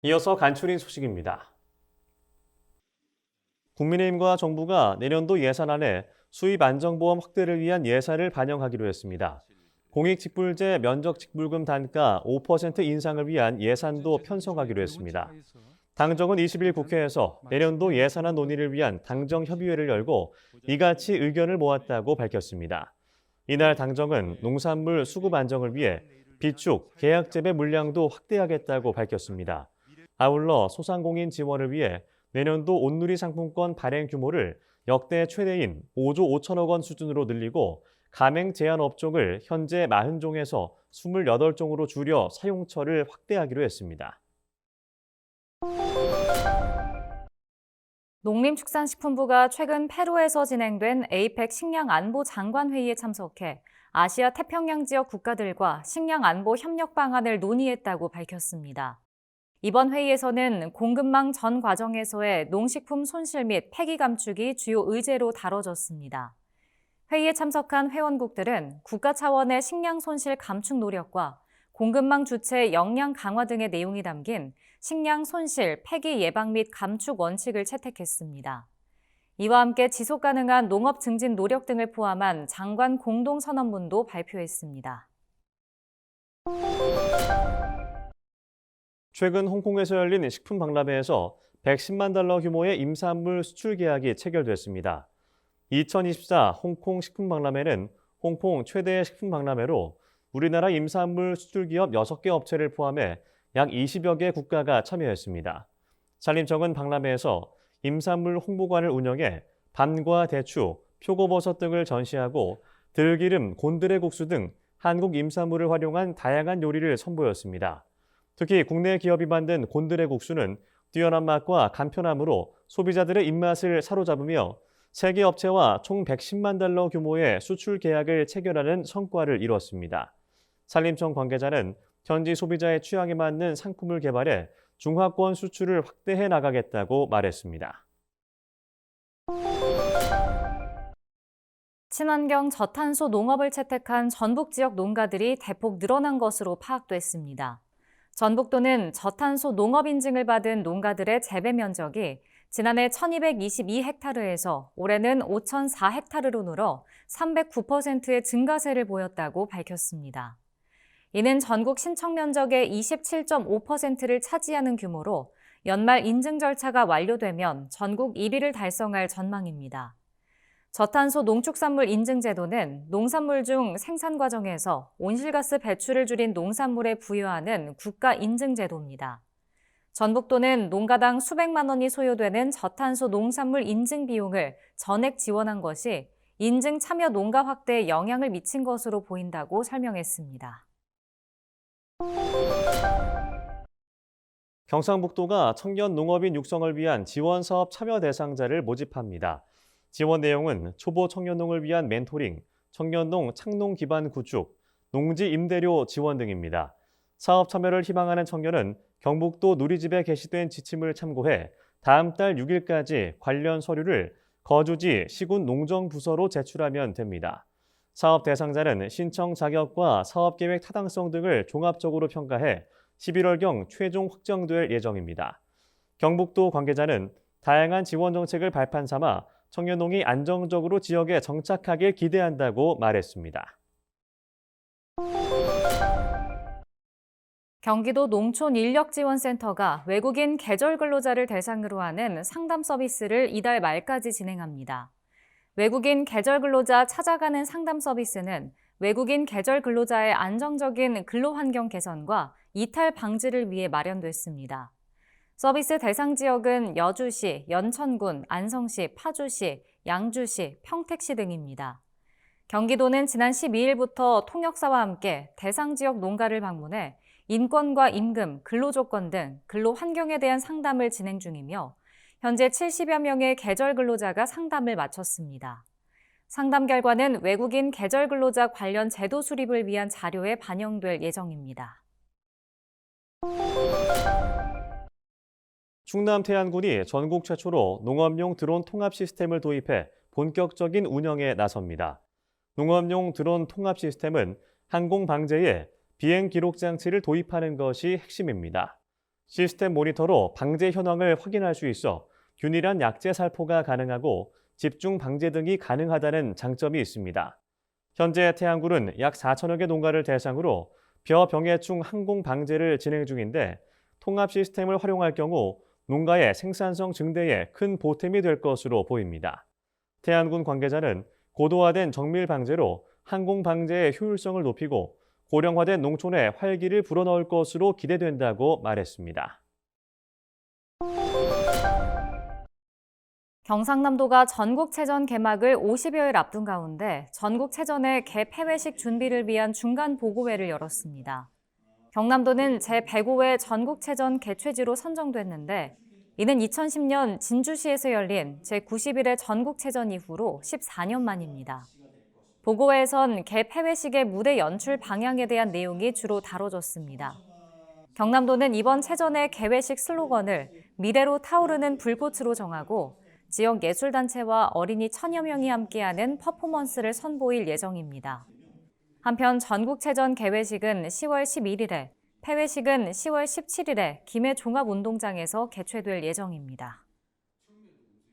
이어서 간추린 소식입니다. 국민의힘과 정부가 내년도 예산안에 수입 안정보험 확대를 위한 예산을 반영하기로 했습니다. 공익직불제 면적직불금 단가 5% 인상을 위한 예산도 편성하기로 했습니다. 당정은 20일 국회에서 내년도 예산안 논의를 위한 당정협의회를 열고 이같이 의견을 모았다고 밝혔습니다. 이날 당정은 농산물 수급 안정을 위해 비축, 계약 재배 물량도 확대하겠다고 밝혔습니다. 아울러 소상공인 지원을 위해 내년도 온누리 상품권 발행 규모를 역대 최대인 5조 5천억 원 수준으로 늘리고 가맹 제한 업종을 현재 40종에서 28종으로 줄여 사용처를 확대하기로 했습니다. 농림축산식품부가 최근 페루에서 진행된 에이펙 식량안보 장관회의에 참석해 아시아 태평양 지역 국가들과 식량안보 협력 방안을 논의했다고 밝혔습니다. 이번 회의에서는 공급망 전 과정에서의 농식품 손실 및 폐기 감축이 주요 의제로 다뤄졌습니다. 회의에 참석한 회원국들은 국가 차원의 식량 손실 감축 노력과 공급망 주체 역량 강화 등의 내용이 담긴 식량 손실, 폐기 예방 및 감축 원칙을 채택했습니다. 이와 함께 지속 가능한 농업 증진 노력 등을 포함한 장관 공동 선언문도 발표했습니다. 최근 홍콩에서 열린 식품 박람회에서 110만 달러 규모의 임산물 수출 계약이 체결됐습니다. 2024 홍콩 식품 박람회는 홍콩 최대의 식품 박람회로 우리나라 임산물 수출 기업 6개 업체를 포함해 약 20여 개 국가가 참여했습니다. 산림청은 박람회에서 임산물 홍보관을 운영해 밤과 대추, 표고버섯 등을 전시하고 들기름, 곤드레국수 등 한국 임산물을 활용한 다양한 요리를 선보였습니다. 특히 국내 기업이 만든 곤드레국수는 뛰어난 맛과 간편함으로 소비자들의 입맛을 사로잡으며 세계 업체와 총 110만 달러 규모의 수출 계약을 체결하는 성과를 이뤘습니다. 산림청 관계자는 현지 소비자의 취향에 맞는 상품을 개발해 중화권 수출을 확대해 나가겠다고 말했습니다. 친환경 저탄소 농업을 채택한 전북 지역 농가들이 대폭 늘어난 것으로 파악됐습니다. 전북도는 저탄소 농업 인증을 받은 농가들의 재배 면적이 지난해 1222헥타르에서 올해는 5004헥타르로 늘어 309%의 증가세를 보였다고 밝혔습니다. 이는 전국 신청 면적의 27.5%를 차지하는 규모로 연말 인증 절차가 완료되면 전국 1위를 달성할 전망입니다. 저탄소 농축산물 인증 제도는 농산물 중 생산 과정에서 온실가스 배출을 줄인 농산물에 부여하는 국가 인증 제도입니다. 전북도는 농가당 수백만 원이 소요되는 저탄소 농산물 인증 비용을 전액 지원한 것이 인증 참여 농가 확대에 영향을 미친 것으로 보인다고 설명했습니다. 경상북도가 청년 농업인 육성을 위한 지원 사업 참여 대상자를 모집합니다. 지원 내용은 초보 청년농을 위한 멘토링, 청년농 창농 기반 구축, 농지 임대료 지원 등입니다. 사업 참여를 희망하는 청년은 경북도 누리집에 게시된 지침을 참고해 다음 달 6일까지 관련 서류를 거주지 시군 농정부서로 제출하면 됩니다. 사업 대상자는 신청 자격과 사업계획 타당성 등을 종합적으로 평가해 11월경 최종 확정될 예정입니다. 경북도 관계자는 다양한 지원 정책을 발판 삼아 청년농이 안정적으로 지역에 정착하길 기대한다고 말했습니다. 경기도 농촌인력지원센터가 외국인 계절 근로자를 대상으로 하는 상담 서비스를 이달 말까지 진행합니다. 외국인 계절 근로자 찾아가는 상담 서비스는 외국인 계절 근로자의 안정적인 근로 환경 개선과 이탈 방지를 위해 마련됐습니다. 서비스 대상 지역은 여주시, 연천군, 안성시, 파주시, 양주시, 평택시 등입니다. 경기도는 지난 12일부터 통역사와 함께 대상 지역 농가를 방문해 인권과 임금, 근로조건 등 근로 환경에 대한 상담을 진행 중이며 현재 70여 명의 계절 근로자가 상담을 마쳤습니다. 상담 결과는 외국인 계절 근로자 관련 제도 수립을 위한 자료에 반영될 예정입니다. 충남 태안군이 전국 최초로 농업용 드론 통합 시스템을 도입해 본격적인 운영에 나섭니다. 농업용 드론 통합 시스템은 항공 방제에 비행 기록 장치를 도입하는 것이 핵심입니다. 시스템 모니터로 방제 현황을 확인할 수 있어 균일한 약재 살포가 가능하고 집중 방제 등이 가능하다는 장점이 있습니다. 현재 태안군은 약 4천여 개 농가를 대상으로 벼병해충 항공 방제를 진행 중인데 통합 시스템을 활용할 경우 농가의 생산성 증대에 큰 보탬이 될 것으로 보입니다. 태안군 관계자는 고도화된 정밀 방제로 항공 방제의 효율성을 높이고 고령화된 농촌에 활기를 불어넣을 것으로 기대된다고 말했습니다. 경상남도가 전국체전 개막을 50여일 앞둔 가운데 전국체전의 개 폐회식 준비를 위한 중간 보고회를 열었습니다. 경남도는 제105회 전국체전 개최지로 선정됐는데 이는 2010년 진주시에서 열린 제91회 전국체전 이후로 14년 만입니다. 보고회에선 개 폐회식의 무대 연출 방향에 대한 내용이 주로 다뤄졌습니다. 경남도는 이번 체전의 개회식 슬로건을 미래로 타오르는 불꽃으로 정하고 지역 예술단체와 어린이 1,000여 명이 함께하는 퍼포먼스를 선보일 예정입니다. 한편 전국체전 개회식은 10월 11일에, 폐회식은 10월 17일에 김해 종합운동장에서 개최될 예정입니다.